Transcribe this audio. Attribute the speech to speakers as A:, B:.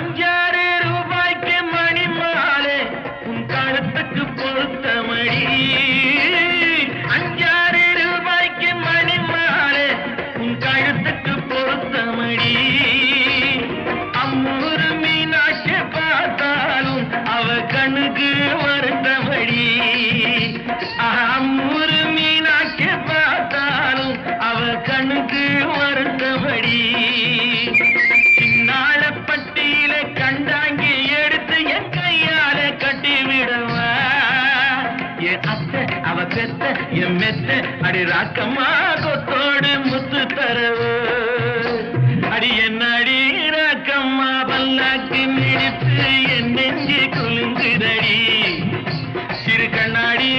A: அஞ்சாறு ரூபாய்க்கு மணி மாலை உன் கழுத்துக்கு பொருத்தமடி. அஞ்சாறு ரூபாய்க்கு மணி மாலை உன் கழுத்துக்கு பொருத்தமடி. அம்மூரு மீனாட்சி பார்த்தாலும் அவ கண்ணுக்கு வருத்தமடி. அம்மூரு மீனாட்சி பார்த்தாலும் அவ கண்ணுக்கு வருத்தமடி. சின்னாளப்பட்டியில கண்டாங்கி எடுத்து என் கையால கட்டி விடவா. என் அத்தை அவ பெத்த என் மெத்த அடி ராக்கம்மா கொத்தோடு முத்து தரவு. அடி என்ன அடி ராக்கம்மா பல்லாக்கு மிடித்து என் நெஞ்சு குலுங்குதடி. சிறு கண்ணாடி